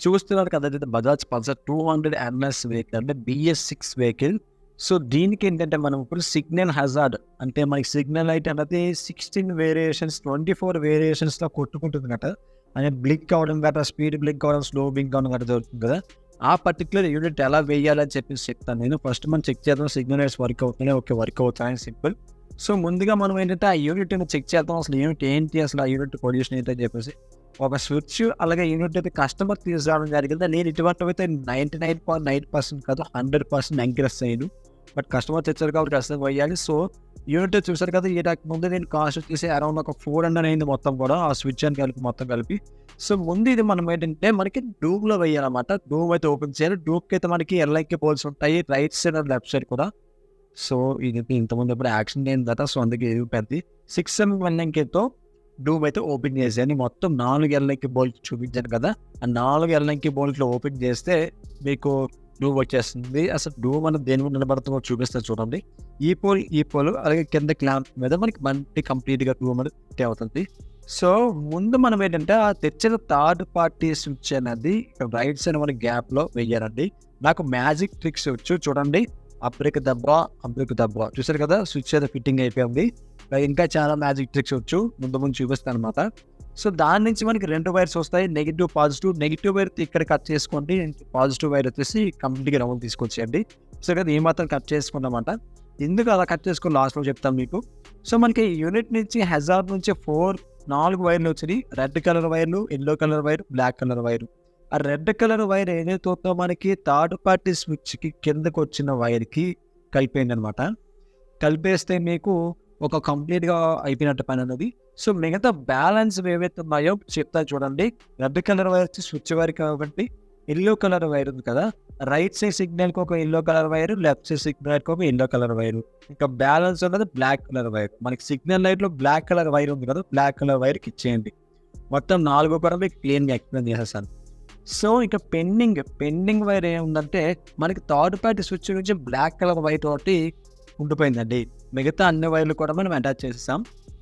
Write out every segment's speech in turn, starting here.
చూస్తున్నారు కదా, ఇది బజాజ్ పల్సర్ 200 NS వెహికల్ అంటే BS6 వెహికల్. సో దీనికి ఏంటంటే మనం ఇప్పుడు సిగ్నల్ హజార్డ్ అంటే మనకి సిగ్నల్ లైట్ అనేది 16 వేరియేషన్స్ 24 వేరియేషన్స్లో కొట్టుకుంటుంది కదా. అంటే బ్లింక్ అవ్వడం గట్రా, స్పీడ్ బ్లింక్ అవ్వడం, స్లో బ్లింక్ అవ్వడం గట్రా జరుగుతుంది కదా. ఆ పర్టికులర్ యూనిట్ ఎలా వేయాలని చెప్పేసి చెప్తాను నేను. ఫస్ట్ మనం చెక్ చేద్దాం సిగ్నల్ లైట్స్ వర్క్ అవుతున్నాయి, ఓకే వర్క్ అవుతాయని సింపుల్. సో ముందుగా మనం ఏంటంటే ఆ యూనిట్ని చెక్ చేద్దాం, అసలు యూనిట్ ఏంటి, అసలు ఆ యూనిట్ పొల్యూషన్ ఏంటని చెప్పేసి. ఒక స్విచ్ అలాగే యూనిట్ అయితే కస్టమర్ తీసుకురావడం జరిగింది. నేను ఇటువంటి అయితే 99.9% కాదు 100% ఎంకరేజ్ చేయను. బట్ కస్టమర్ తెచ్చారు కాబట్టి కస్టమర్ వేయాలి. సో యూనిట్ చూసారు కదా, ఈ ముందు నేను కాస్ట్ వచ్చేసి అరౌండ్ ఒక 400 అయింది మొత్తం కూడా, ఆ స్విచ్ అని కలిపి మొత్తం కలిపి. సో ముందు ఇది మనం ఏంటంటే మనకి డూమ్లో వేయాలన్నమాట. డూమ్ అయితే ఓపెన్ చేయాలి. డూమ్కి అయితే మనకి ఎల్ఐకి పోల్స్ ఉంటాయి right side and left side కూడా. సో ఇది ఇంతకుముందు ఎప్పుడు యాక్షన్ అయింది కదా, సో అందుకే ఇది పెద్ద 6mm ఎల్ఐకితో డూమ్ అయితే ఓపెన్ చేసాను. మొత్తం 4 ఎల్ఐకి బోల్ట్ చూపించాను కదా, ఆ 4 ఎల్ఐకి బోల్ట్లో ఓపెన్ చేస్తే మీకు డూమ్ వచ్చేస్తుంది. అసలు డూమ్ అనేది దేని మీద నిలబడుతుందో చూపిస్తే చూడండి. ఈ పోల్ అలాగే కింద క్లాంప్ మీద మనకి బండి కంప్లీట్గా డూమ్ అనేది అవుతుంది. సో ముందు మనం ఏంటంటే ఆ తెచ్చిన థర్డ్ పార్టీ స్విచ్ అనేది రైట్ సైడ్ మన గ్యాప్లో వేయాలండి. నాకు మ్యాజిక్ ట్రిక్స్ వచ్చు చూడండి. అబ్రిక్ దెబ్బ చూసారు కదా, స్విచ్ అయితే ఫిట్టింగ్ అయిపోయింది. ఇంకా చాలా మ్యాజిక్ ట్రిక్స్ వచ్చు, ముందు చూపిస్తాను అనమాట. సో దాని నుంచి మనకి 2 వైర్స్ వస్తాయి, నెగిటివ్ పాజిటివ్. నెగిటివ్ వైర్ ఇక్కడ కట్ చేసుకోండి, పాజిటివ్ వైర్ వచ్చేసి కంప్లీట్గా రౌండ్ తీసుకొచ్చేయండి. సో కదా ఈ మాత్రం కట్ చేసుకున్నమాట. ఎందుకు అలా కట్ చేసుకుని లాస్ట్లో చెప్తాను మీకు. సో మనకి యూనిట్ నుంచి హజార్డ్ నుంచి 4 వైర్లు వచ్చినాయి. రెడ్ కలర్ వైర్లు, yellow colour wire, black colour wire. ఆ రెడ్ కలర్ వైర్ ఏదైతే ఉందో మనకి థర్డ్ పార్టీ స్విచ్కి కిందకు వచ్చిన వైర్కి కలిపేయండి అనమాట. కలిపేస్తే మీకు ఒక కంప్లీట్గా అయిపోయినట్టు పని అన్నది. సో మిగతా బ్యాలెన్స్ ఏవైతే ఉన్నాయో చెప్తా చూడండి. రెడ్ కలర్ వైర్ వచ్చి స్విచ్ వైర్ కాబట్టి, ఎల్లో కలర్ వైర్ ఉంది కదా, రైట్ సైడ్ సిగ్నల్కి ఒక yellow colour wire, left side సిగ్నల్కి ఒక ఎల్లో కలర్ వైరు. ఇంకా బ్యాలెన్స్ ఉన్నది బ్లాక్ కలర్ వైర్. మనకి సిగ్నల్ లైట్లో బ్లాక్ కలర్ వైర్ ఉంది కదా, బ్లాక్ కలర్ వైర్కి ఇచ్చేయండి. మొత్తం 4 కూడా మీకు క్లియర్గా ఎక్స్ప్లెయిన్ చేసేస్తాను. సో ఇక పెండింగ్ వైర్ ఏముందంటే మనకి థర్డ్ పార్టీ స్విచ్ నుంచి బ్లాక్ కలర్ వైర్ తోటి ఉండిపోయిందండి. మిగతా అన్ని వైర్లు కూడా మనం అటాచ్ చేసేసాం.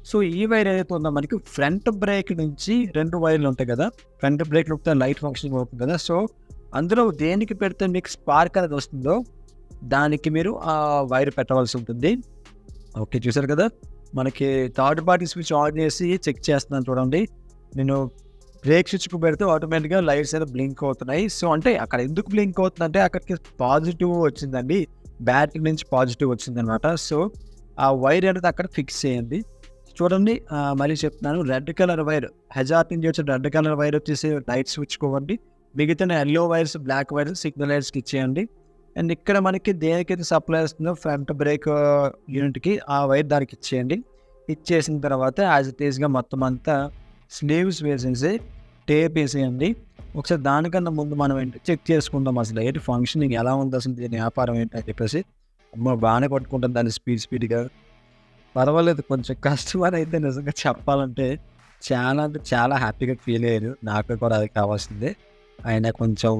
సో ఈ వైర్ ఏదైతే ఉందో మనకి ఫ్రంట్ బ్రేక్ నుంచి 2 వైర్లు ఉంటాయి కదా, ఫ్రంట్ బ్రేక్ ఉంటే లైట్ ఫంక్షన్ అవుతుంది కదా. సో అందులో దేనికి పెడితే మీకు స్పార్క్ అనేది వస్తుందో దానికి మీరు ఆ వైర్ పెట్టవలసి ఉంటుంది. ఓకే చూసారు కదా, మనకి థర్డ్ పార్టీ స్విచ్ ఆన్ చేసి చెక్ చేస్తున్నాను చూడండి. నేను బ్రేక్ స్విచ్కి పెడితే ఆటోమేటిక్గా లైట్స్ అయితే బ్లింక్ అవుతున్నాయి. సో అంటే అక్కడ ఎందుకు బ్లింక్ అవుతుందంటే అక్కడికి పాజిటివ్ వచ్చిందండి, బ్యాటరీ నుంచి పాజిటివ్ వచ్చిందనమాట. సో ఆ వైర్ అనేది అక్కడ ఫిక్స్ చేయండి. చూడండి మళ్ళీ చెప్తున్నాను, రెడ్ కలర్ వైర్ హజార్డ్ నుంచి వచ్చిన రెడ్ కలర్ వైర్ వచ్చేసి లైట్ స్విచ్ కోవండి. మిగతా yellow wires, black wires signal లైట్స్కి ఇచ్చేయండి. అండ్ ఇక్కడ మనకి దేనికైతే సప్లై వస్తుందో ఫ్రంట్ బ్రేక్ యూనిట్కి ఆ వైర్ దానికి ఇచ్చేయండి. ఇచ్చేసిన తర్వాత యాజ్ ఇట్ ఈస్గా మొత్తం అంతా స్లీవ్స్ వేసేసి టేప్ వేసేయండి. ఒకసారి దానికన్నా ముందు మనం ఏంటి చెక్ చేసుకుందాం, అసలు ఏంటి ఫంక్షనింగ్ ఎలా ఉంది, అసలు దీని వ్యాపారం ఏంటి అని చెప్పేసి. బాగానే పట్టుకుంటాం దాన్ని స్పీడ్గా, పర్వాలేదు. కొంచెం కస్టమర్ అయితే నిజంగా చెప్పాలంటే చాలా అంటే చాలా హ్యాపీగా ఫీల్ అయ్యారు. నాకు కూడా అది కావాల్సిందే. ఆయన కొంచెం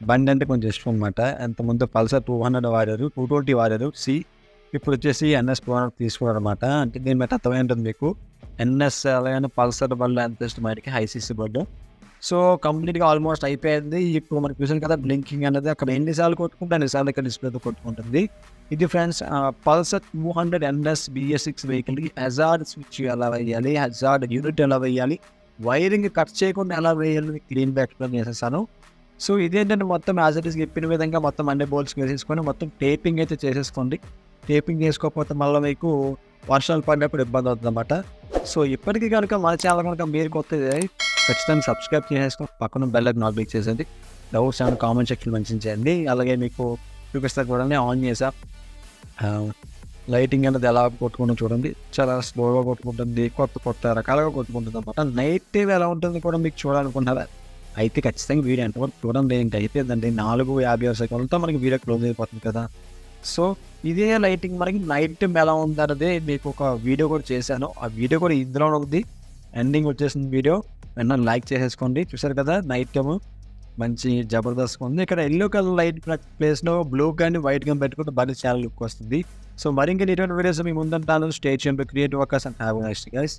బండి అంటే కొంచెం ఇష్టం అనమాట. అంతకుముందు పల్సర్ 200 వాడారు, 220 వాడారు. ఇప్పుడు వచ్చేసి NS200 తీసుకున్నారు అనమాట. అంటే దీని మీద అర్థమైంటుంది మీకు, NS అలాగే పల్సర్ బళ్ళు ఎంత ఇష్టం ఆయనకి, హైసీసీ బళ్ళు. సో కంప్లీట్గా ఆల్మోస్ట్ అయిపోయింది. ఇప్పుడు మనకు చూసాను కదా బ్లింకింగ్ అనేది అక్కడ ఎన్నిసార్లు కొట్టుకుంటే అన్నిసార్లు ఇక్కడ డిస్ప్లేతో కొట్టుకుంటుంది. ఇది ఫ్రెండ్స్ పల్సర్ 200 NS BS6 వెహికల్కి హజార్డ్ స్విచ్ ఎలా వేయాలి, హజార్డ్ యూనిట్ ఎలా వేయాలి, వైరింగ్ కట్ చేయకుండా ఎలా వేయాలి క్లీన్ ఎక్స్ప్లెయిన్ చేసేసాను. సో ఇదేంటంటే మొత్తం యాజ్ ఇట్ ఈస్ చెప్పిన విధంగా మొత్తం అన్ని బోల్ట్స్ వేసేసుకొని మొత్తం టేపింగ్ అయితే చేసేసుకోండి. టేపింగ్ చేసుకోకపోతే మళ్ళీ మీకు వర్షాలు పడినప్పుడు ఇబ్బంది అవుతుంది అన్నమాట. సో ఇప్పటికీ కనుక మన ఛానల్ కనుక మీరు కొత్త ఖచ్చితంగా సబ్స్క్రైబ్ చేసేసుకొని పక్కన బెల్ ఐకాన్ క్లిక్ చేసేది. డౌట్స్ ఏమైనా కామెంట్ సెక్షన్ మెన్షన్ చేయండి. అలాగే మీకు చూపిస్తా చూడండి, ఆన్ చేసా లైటింగ్ అనేది ఎలా కొట్టుకుంటుంది చూడండి, చాలా స్లోగా కొట్టుకుంటుంది, కొత్త రకాలుగా కొట్టుకుంటుంది అనమాట. నైట్ టైం ఎలా ఉంటుంది కూడా మీకు చూడాలనుకుంటున్నారా అయితే ఖచ్చితంగా వీడియో ఎంతవరకు చూడండి. ఇంకా అయిపోయిందండి 4:56 సెకండ్లతో మనకి వీడియో క్లోజ్ అయిపోతుంది కదా. సో ఇదే లైటింగ్ మనకి నైట్ టైం ఎలా ఉందన్నది మీకు ఒక వీడియో కూడా చేశాను. ఆ వీడియో కూడా ఇందులో ఉంది, ఎండింగ్ వచ్చేసింది వీడియో. వెంటనే లైక్ చేసేసుకోండి. చూసారు కదా నైట్ టైమ్ మంచి జబర్దస్త్గా ఉంది. ఇక్కడ ఎల్లో కలర్ లైట్ ప్లేస్లో బ్లూ కానీ వైట్ కానీ పెట్టుకుంటే బాగా చాలా లుక్ వస్తుంది. సో మరి ఇంకా ఇటువంటి వీడియోస్ మీ ముందంటాను. Stay tuned to creative workers and have a nice day guys.